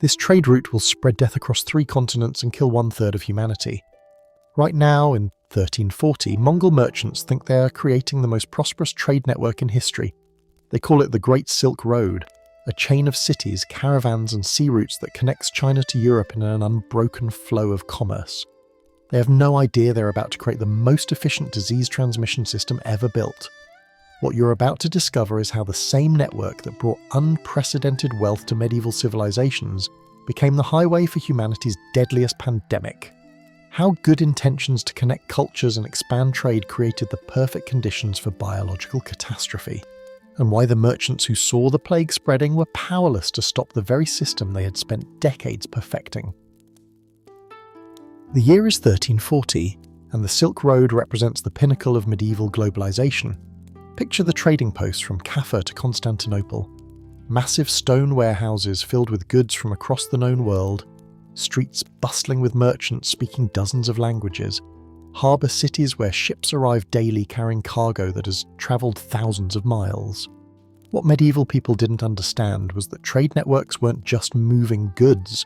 This trade route will spread death across 3 continents and kill 1/3 of humanity. Right now, in 1340, Mongol merchants think they are creating the most prosperous trade network in history. They call it the Great Silk Road, a chain of cities, caravans and sea routes that connects China to Europe in an unbroken flow of commerce. They have no idea they're about to create the most efficient disease transmission system ever built. What you're about to discover is how the same network that brought unprecedented wealth to medieval civilizations became the highway for humanity's deadliest pandemic. How good intentions to connect cultures and expand trade created the perfect conditions for biological catastrophe, and why the merchants who saw the plague spreading were powerless to stop the very system they had spent decades perfecting. The year is 1340, and the Silk Road represents the pinnacle of medieval globalization. Picture the trading posts from Kaffa to Constantinople. Massive stone warehouses filled with goods from across the known world, streets bustling with merchants speaking dozens of languages, harbour cities where ships arrive daily carrying cargo that has travelled thousands of miles. What medieval people didn't understand was that trade networks weren't just moving goods.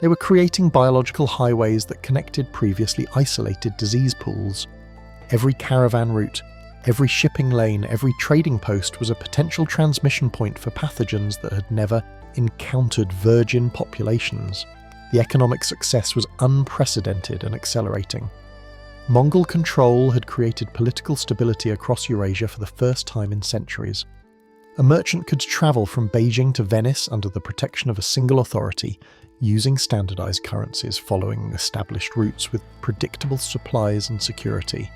They were creating biological highways that connected previously isolated disease pools. Every caravan route, every shipping lane, every trading post was a potential transmission point for pathogens that had never encountered virgin populations. The economic success was unprecedented and accelerating. Mongol control had created political stability across Eurasia for the first time in centuries. A merchant could travel from Beijing to Venice under the protection of a single authority, using standardized currencies following established routes with predictable supplies and security.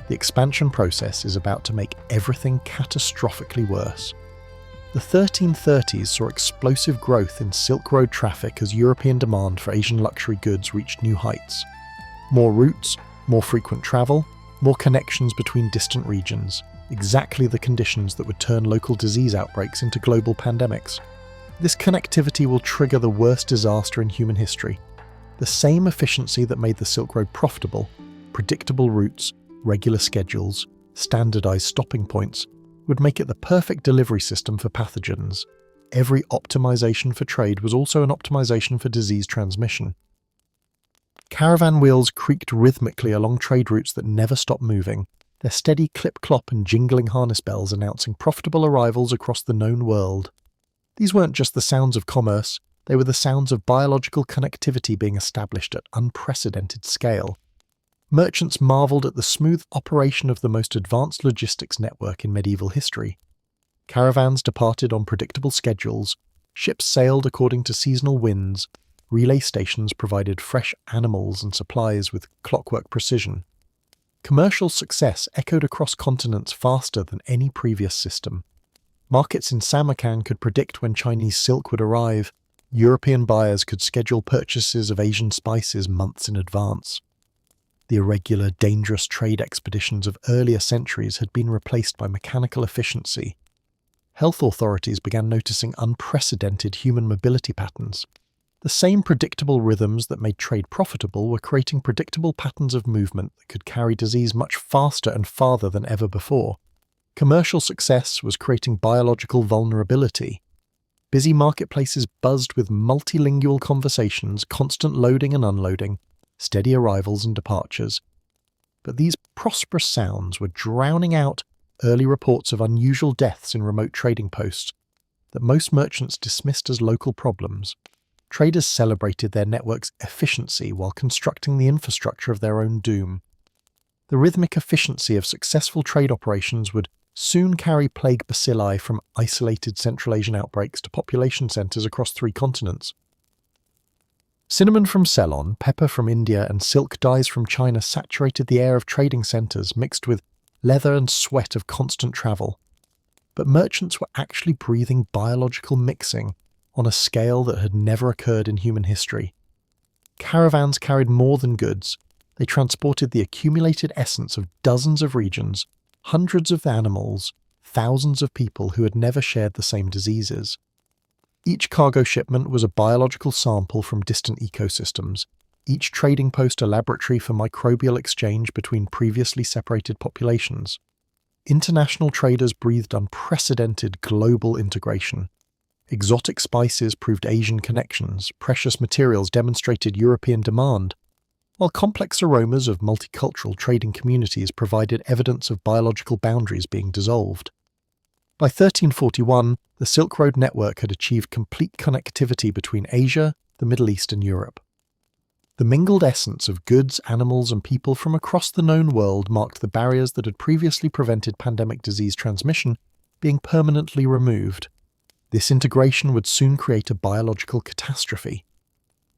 The expansion process is about to make everything catastrophically worse. The 1330s saw explosive growth in Silk Road traffic as European demand for Asian luxury goods reached new heights. More routes, more frequent travel, more connections between distant regions, exactly the conditions that would turn local disease outbreaks into global pandemics. This connectivity will trigger the worst disaster in human history. The same efficiency that made the Silk Road profitable, predictable routes, regular schedules, standardized stopping points, would make it the perfect delivery system for pathogens. Every optimization for trade was also an optimization for disease transmission. Caravan wheels creaked rhythmically along trade routes that never stopped moving, their steady clip-clop and jingling harness bells announcing profitable arrivals across the known world. These weren't just the sounds of commerce, they were the sounds of biological connectivity being established at unprecedented scale. Merchants marvelled at the smooth operation of the most advanced logistics network in medieval history. Caravans departed on predictable schedules, ships sailed according to seasonal winds, relay stations provided fresh animals and supplies with clockwork precision. Commercial success echoed across continents faster than any previous system. Markets in Samarkand could predict when Chinese silk would arrive. European buyers could schedule purchases of Asian spices months in advance. The irregular, dangerous trade expeditions of earlier centuries had been replaced by mechanical efficiency. Health authorities began noticing unprecedented human mobility patterns. The same predictable rhythms that made trade profitable were creating predictable patterns of movement that could carry disease much faster and farther than ever before. Commercial success was creating biological vulnerability. Busy marketplaces buzzed with multilingual conversations, constant loading and unloading, steady arrivals and departures. But these prosperous sounds were drowning out early reports of unusual deaths in remote trading posts that most merchants dismissed as local problems. Traders celebrated their network's efficiency while constructing the infrastructure of their own doom. The rhythmic efficiency of successful trade operations would soon carry plague bacilli from isolated Central Asian outbreaks to population centres across 3 continents. Cinnamon from Ceylon, pepper from India, and silk dyes from China saturated the air of trading centres, mixed with leather and sweat of constant travel. But merchants were actually breathing biological mixing on a scale that had never occurred in human history. Caravans carried more than goods. They transported the accumulated essence of dozens of regions, hundreds of animals, thousands of people who had never shared the same diseases. Each cargo shipment was a biological sample from distant ecosystems, each trading post a laboratory for microbial exchange between previously separated populations. International traders breathed unprecedented global integration. Exotic spices proved Asian connections, precious materials demonstrated European demand, while complex aromas of multicultural trading communities provided evidence of biological boundaries being dissolved. By 1341, the Silk Road network had achieved complete connectivity between Asia, the Middle East, and Europe. The mingled essence of goods, animals, and people from across the known world marked the barriers that had previously prevented pandemic disease transmission being permanently removed. This integration would soon create a biological catastrophe.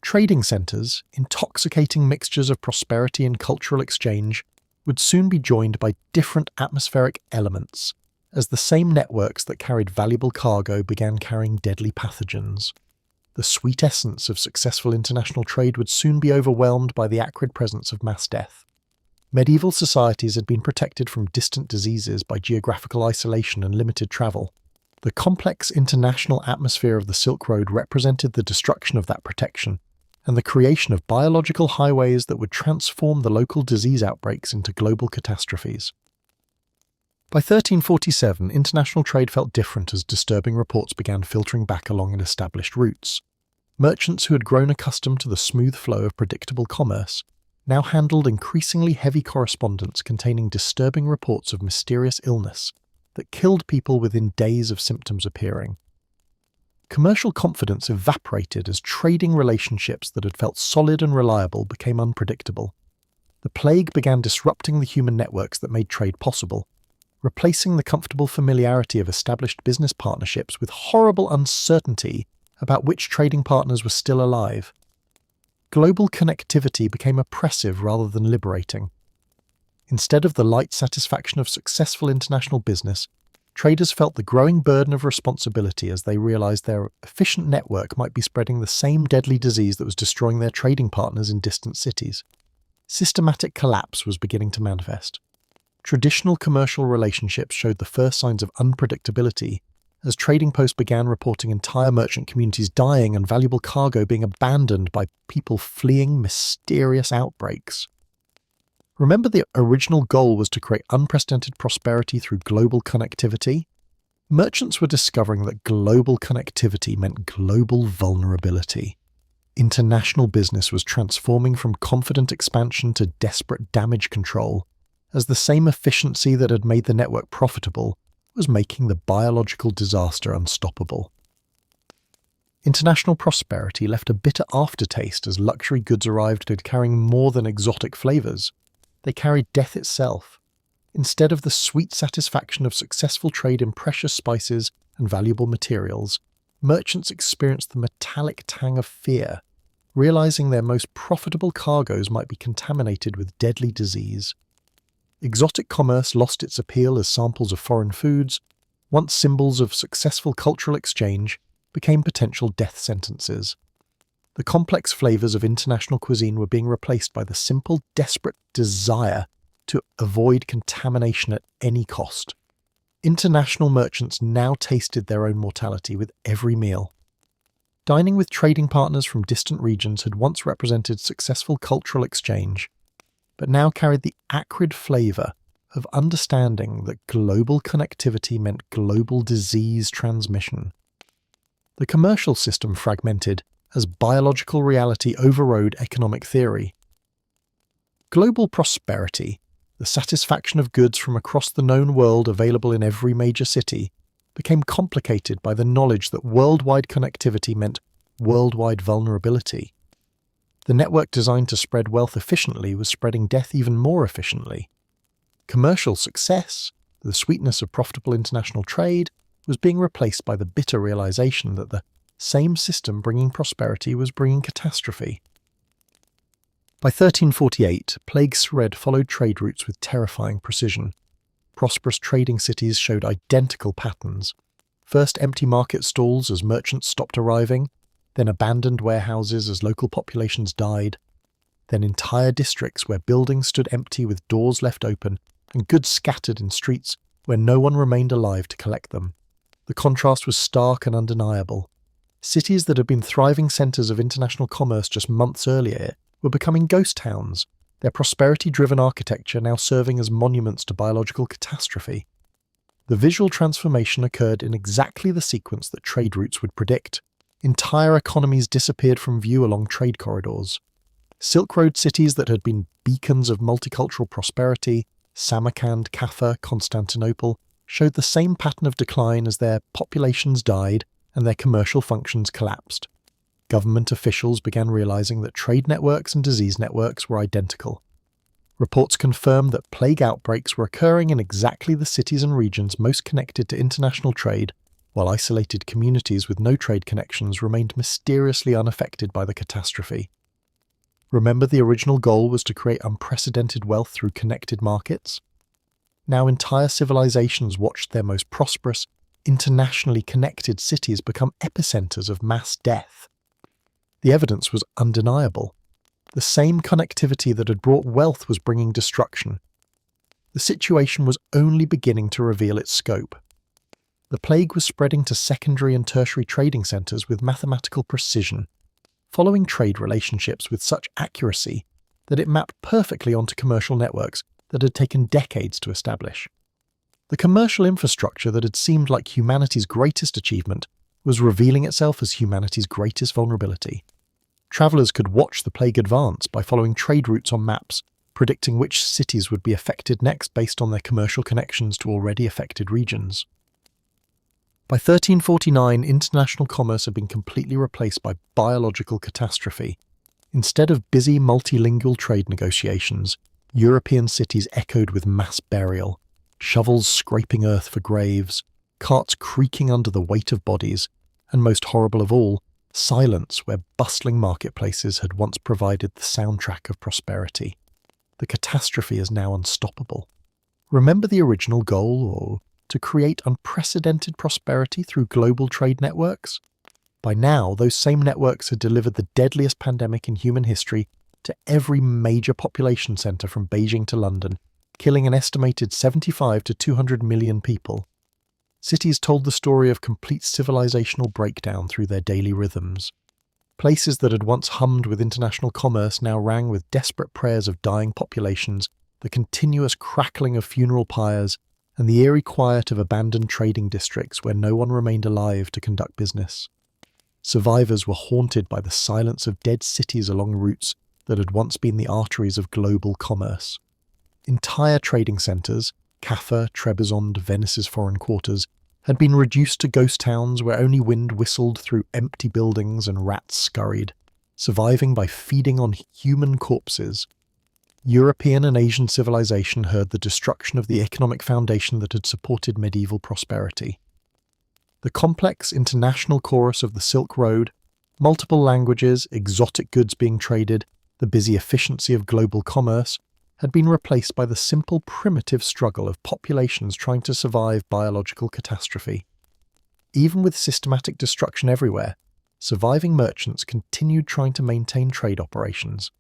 Trading centres, intoxicating mixtures of prosperity and cultural exchange, would soon be joined by different atmospheric elements, as the same networks that carried valuable cargo began carrying deadly pathogens. The sweet essence of successful international trade would soon be overwhelmed by the acrid presence of mass death. Medieval societies had been protected from distant diseases by geographical isolation and limited travel. The complex international atmosphere of the Silk Road represented the destruction of that protection and the creation of biological highways that would transform the local disease outbreaks into global catastrophes. By 1347, international trade felt different as disturbing reports began filtering back along established routes. Merchants who had grown accustomed to the smooth flow of predictable commerce now handled increasingly heavy correspondence containing disturbing reports of mysterious illness that killed people within days of symptoms appearing. Commercial confidence evaporated as trading relationships that had felt solid and reliable became unpredictable. The plague began disrupting the human networks that made trade possible, replacing the comfortable familiarity of established business partnerships with horrible uncertainty about which trading partners were still alive. Global connectivity became oppressive rather than liberating. Instead of the light satisfaction of successful international business, traders felt the growing burden of responsibility as they realized their efficient network might be spreading the same deadly disease that was destroying their trading partners in distant cities. Systematic collapse was beginning to manifest. Traditional commercial relationships showed the first signs of unpredictability as trading posts began reporting entire merchant communities dying and valuable cargo being abandoned by people fleeing mysterious outbreaks. Remember, the original goal was to create unprecedented prosperity through global connectivity? Merchants were discovering that global connectivity meant global vulnerability. International business was transforming from confident expansion to desperate damage control, as the same efficiency that had made the network profitable was making the biological disaster unstoppable. International prosperity left a bitter aftertaste as luxury goods arrived carrying more than exotic flavors. They carried death itself. Instead of the sweet satisfaction of successful trade in precious spices and valuable materials, merchants experienced the metallic tang of fear, realizing their most profitable cargoes might be contaminated with deadly disease. Exotic commerce lost its appeal as samples of foreign foods, once symbols of successful cultural exchange, became potential death sentences. The complex flavors of international cuisine were being replaced by the simple, desperate desire to avoid contamination at any cost. International merchants now tasted their own mortality with every meal. Dining with trading partners from distant regions had once represented successful cultural exchange, but now carried the acrid flavor of understanding that global connectivity meant global disease transmission. The commercial system fragmented as biological reality overrode economic theory. Global prosperity, the satisfaction of goods from across the known world available in every major city, became complicated by the knowledge that worldwide connectivity meant worldwide vulnerability. The network designed to spread wealth efficiently was spreading death even more efficiently. Commercial success, the sweetness of profitable international trade, was being replaced by the bitter realization that the same system bringing prosperity was bringing catastrophe. By 1348, plague spread followed trade routes with terrifying precision. Prosperous trading cities showed identical patterns. First empty market stalls as merchants stopped arriving, then abandoned warehouses as local populations died, then entire districts where buildings stood empty with doors left open and goods scattered in streets where no one remained alive to collect them. The contrast was stark and undeniable. Cities that had been thriving centres of international commerce just months earlier were becoming ghost towns, their prosperity-driven architecture now serving as monuments to biological catastrophe. The visual transformation occurred in exactly the sequence that trade routes would predict. Entire economies disappeared from view along trade corridors. Silk Road cities that had been beacons of multicultural prosperity, Samarkand, Kaffa, Constantinople, showed the same pattern of decline as their populations died and their commercial functions collapsed. Government officials began realizing that trade networks and disease networks were identical. Reports confirmed that plague outbreaks were occurring in exactly the cities and regions most connected to international trade, while isolated communities with no trade connections remained mysteriously unaffected by the catastrophe. Remember, the original goal was to create unprecedented wealth through connected markets? Now entire civilizations watched their most prosperous, internationally connected cities become epicenters of mass death. The evidence was undeniable. The same connectivity that had brought wealth was bringing destruction. The situation was only beginning to reveal its scope. The plague was spreading to secondary and tertiary trading centers with mathematical precision, following trade relationships with such accuracy that it mapped perfectly onto commercial networks that had taken decades to establish. The commercial infrastructure that had seemed like humanity's greatest achievement was revealing itself as humanity's greatest vulnerability. Travelers could watch the plague advance by following trade routes on maps, predicting which cities would be affected next based on their commercial connections to already affected regions. By 1349, international commerce had been completely replaced by biological catastrophe. Instead of busy multilingual trade negotiations, European cities echoed with mass burial, shovels scraping earth for graves, carts creaking under the weight of bodies, and most horrible of all, silence where bustling marketplaces had once provided the soundtrack of prosperity. The catastrophe is now unstoppable. Remember the original goal, or to create unprecedented prosperity through global trade networks? By now, those same networks had delivered the deadliest pandemic in human history to every major population centre from Beijing to London, killing an estimated 75 to 200 million people. Cities told the story of complete civilizational breakdown through their daily rhythms. Places that had once hummed with international commerce now rang with desperate prayers of dying populations, the continuous crackling of funeral pyres, and the eerie quiet of abandoned trading districts where no one remained alive to conduct business. Survivors were haunted by the silence of dead cities along routes that had once been the arteries of global commerce. Entire trading centres, Kaffa, Trebizond, Venice's foreign quarters, had been reduced to ghost towns where only wind whistled through empty buildings and rats scurried, surviving by feeding on human corpses. European and Asian civilization heard the destruction of the economic foundation that had supported medieval prosperity. The complex international chorus of the Silk Road, multiple languages, exotic goods being traded, the busy efficiency of global commerce, had been replaced by the simple primitive struggle of populations trying to survive biological catastrophe. Even with systematic destruction everywhere, surviving merchants continued trying to maintain trade operations.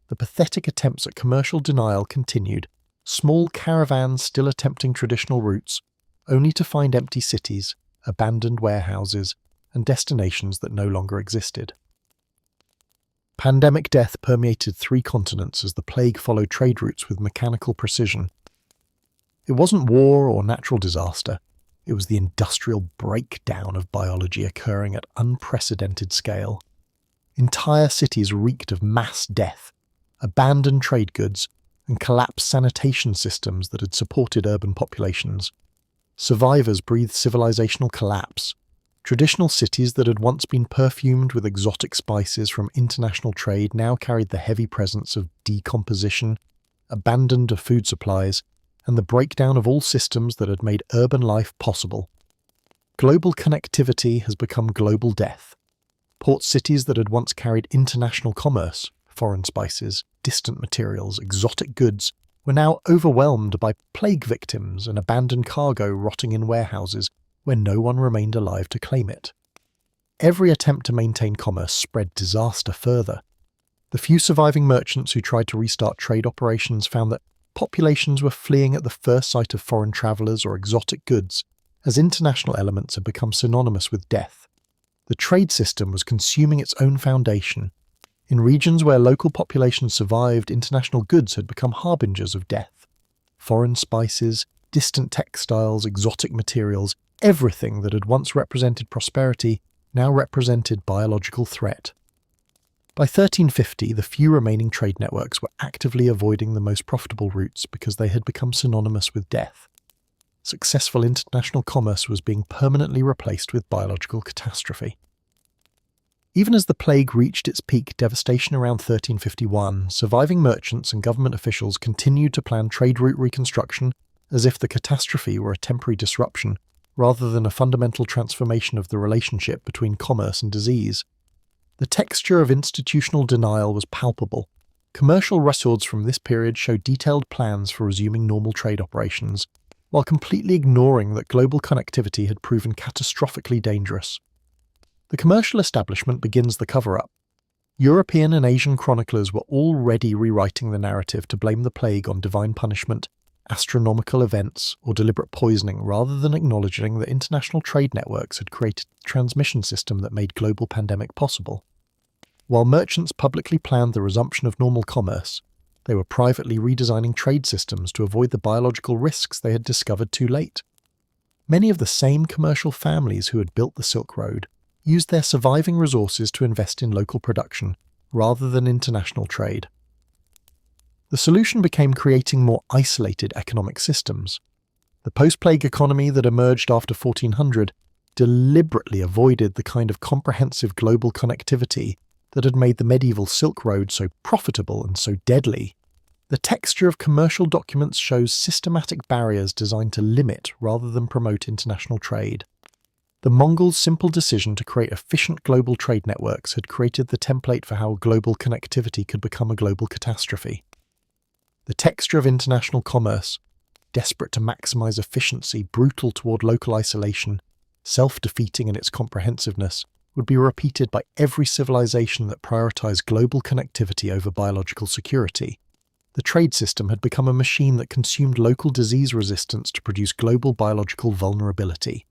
The pathetic attempts at commercial denial continued, small caravans still attempting traditional routes, only to find empty cities, abandoned warehouses, and destinations that no longer existed. Pandemic death permeated 3 continents as the plague followed trade routes with mechanical precision. It wasn't war or natural disaster, it was the industrial breakdown of biology occurring at unprecedented scale. Entire cities reeked of mass death, abandoned trade goods, and collapsed sanitation systems that had supported urban populations. Survivors breathed civilizational collapse. Traditional cities that had once been perfumed with exotic spices from international trade now carried the heavy presence of decomposition, abandoned of food supplies, and the breakdown of all systems that had made urban life possible. Global connectivity has become global death. Port cities that had once carried international commerce, foreign spices, distant materials, exotic goods, were now overwhelmed by plague victims and abandoned cargo rotting in warehouses where no one remained alive to claim it. Every attempt to maintain commerce spread disaster further. The few surviving merchants who tried to restart trade operations found that populations were fleeing at the first sight of foreign travellers or exotic goods, as international elements had become synonymous with death. The trade system was consuming its own foundation. In regions where local populations survived, international goods had become harbingers of death. Foreign spices, Distant textiles, exotic materials, everything that had once represented prosperity now represented biological threat. By 1350, the few remaining trade networks were actively avoiding the most profitable routes because they had become synonymous with death. Successful international commerce was being permanently replaced with biological catastrophe. Even as the plague reached its peak devastation around 1351, surviving merchants and government officials continued to plan trade route reconstruction as if the catastrophe were a temporary disruption rather than a fundamental transformation of the relationship between commerce and disease. The texture of institutional denial was palpable. Commercial records from this period show detailed plans for resuming normal trade operations, while completely ignoring that global connectivity had proven catastrophically dangerous. The commercial establishment begins the cover-up. European and Asian chroniclers were already rewriting the narrative to blame the plague on divine punishment, astronomical events, or deliberate poisoning, rather than acknowledging that international trade networks had created a transmission system that made global pandemic possible. While merchants publicly planned the resumption of normal commerce, they were privately redesigning trade systems to avoid the biological risks they had discovered too late. Many of the same commercial families who had built the Silk Road used their surviving resources to invest in local production rather than international trade. The solution became creating more isolated economic systems. The post-plague economy that emerged after 1400 deliberately avoided the kind of comprehensive global connectivity that had made the medieval Silk Road so profitable and so deadly. The texture of commercial documents shows systematic barriers designed to limit rather than promote international trade. The Mongols' simple decision to create efficient global trade networks had created the template for how global connectivity could become a global catastrophe. The texture of international commerce, desperate to maximize efficiency, brutal toward local isolation, self-defeating in its comprehensiveness, would be repeated by every civilization that prioritized global connectivity over biological security. The trade system had become a machine that consumed local disease resistance to produce global biological vulnerability.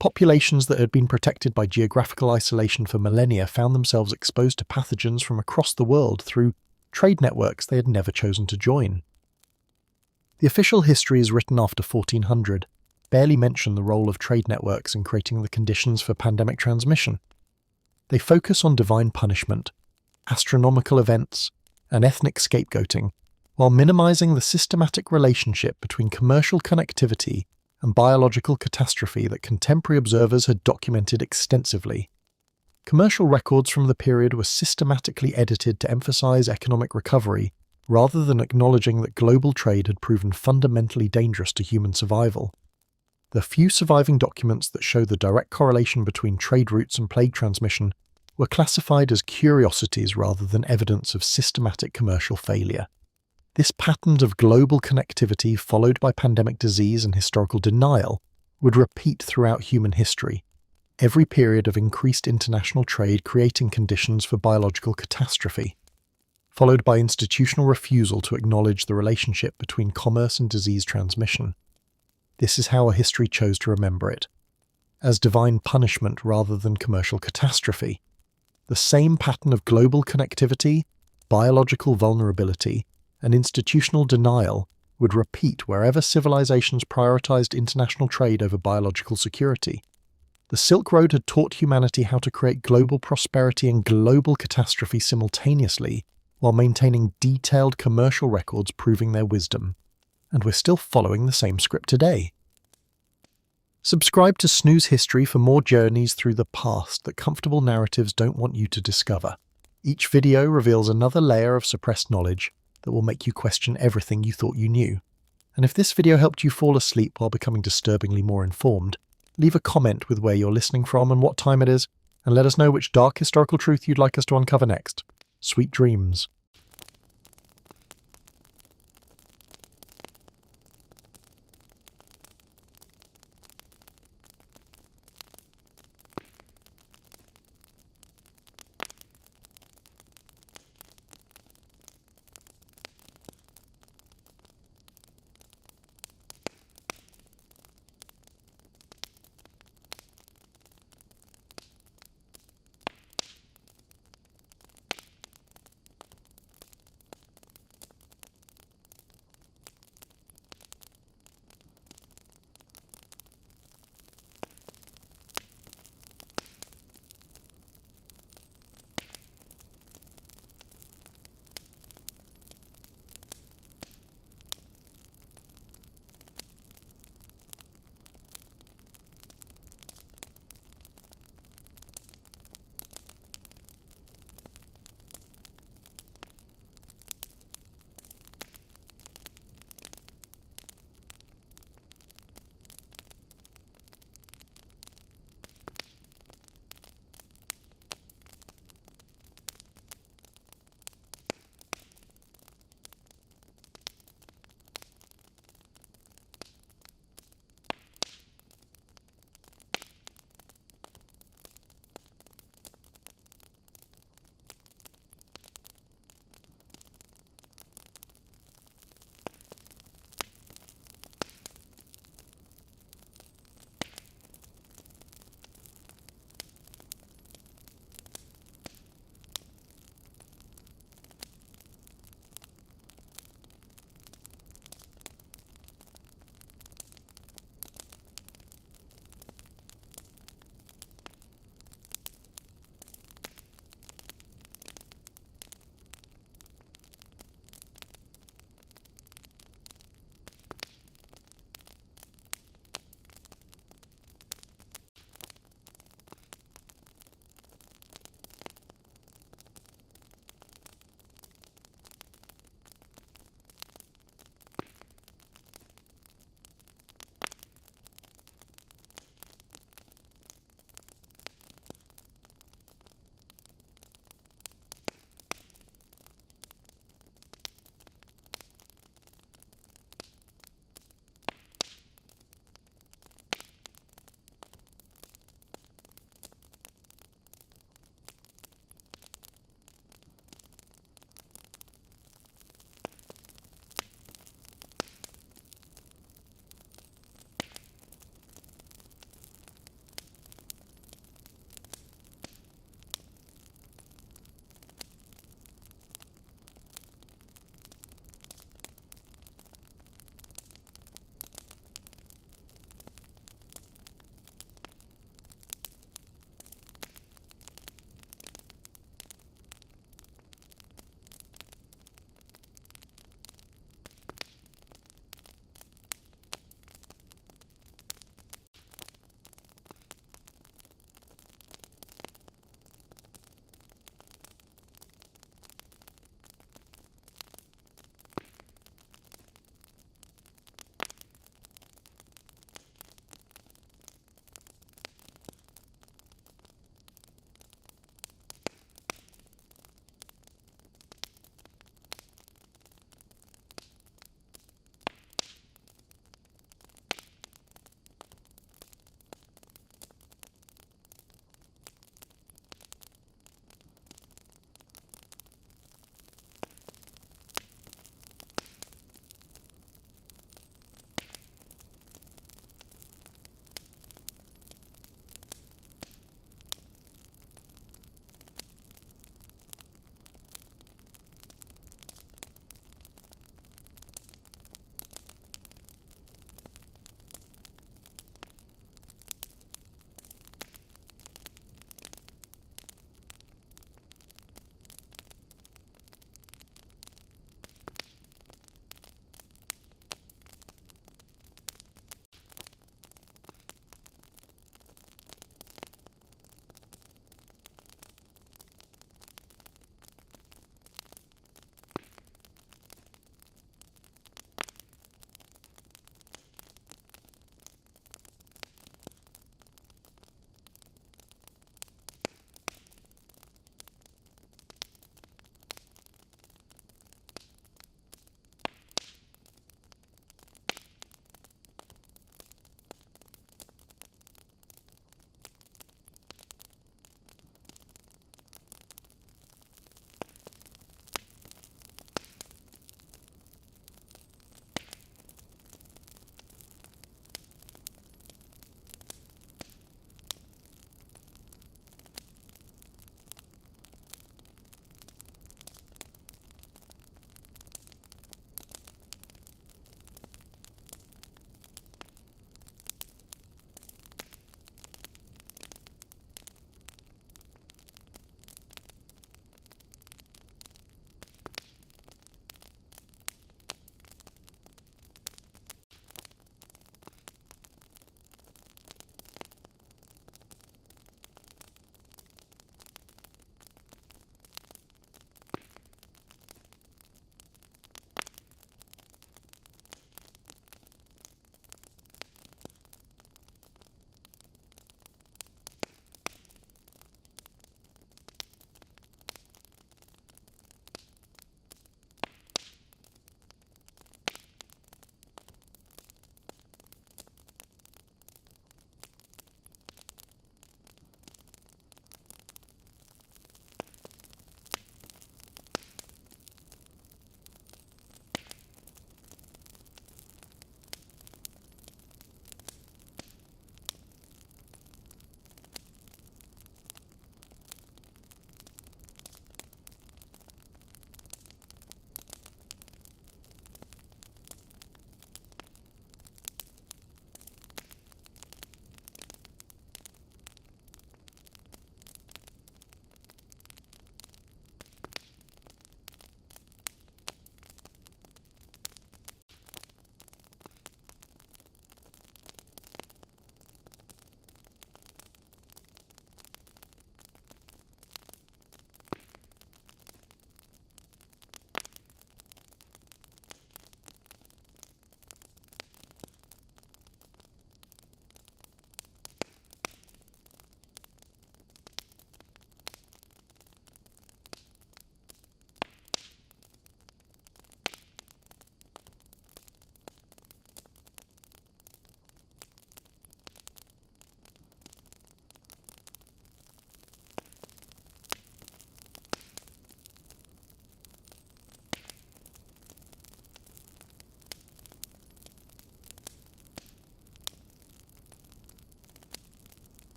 Populations that had been protected by geographical isolation for millennia found themselves exposed to pathogens from across the world through trade networks they had never chosen to join. The official histories written after 1400 barely mention the role of trade networks in creating the conditions for pandemic transmission. They focus on divine punishment, astronomical events, and ethnic scapegoating, while minimizing the systematic relationship between commercial connectivity and biological catastrophe that contemporary observers had documented extensively. Commercial records from the period were systematically edited to emphasize economic recovery, rather than acknowledging that global trade had proven fundamentally dangerous to human survival. The few surviving documents that show the direct correlation between trade routes and plague transmission were classified as curiosities rather than evidence of systematic commercial failure. This pattern of global connectivity, followed by pandemic disease and historical denial, would repeat throughout human history, every period of increased international trade creating conditions for biological catastrophe, followed by institutional refusal to acknowledge the relationship between commerce and disease transmission. This is how a history chose to remember it, as divine punishment rather than commercial catastrophe. The same pattern of global connectivity, biological vulnerability, and institutional denial would repeat wherever civilizations prioritized international trade over biological security. The Silk Road had taught humanity how to create global prosperity and global catastrophe simultaneously, while maintaining detailed commercial records proving their wisdom. And we're still following the same script today. Subscribe to Snooze History for more journeys through the past that comfortable narratives don't want you to discover. Each video reveals another layer of suppressed knowledge that will make you question everything you thought you knew. And if this video helped you fall asleep while becoming disturbingly more informed, leave a comment with where you're listening from and what time it is, and let us know which dark historical truth you'd like us to uncover next. Sweet dreams.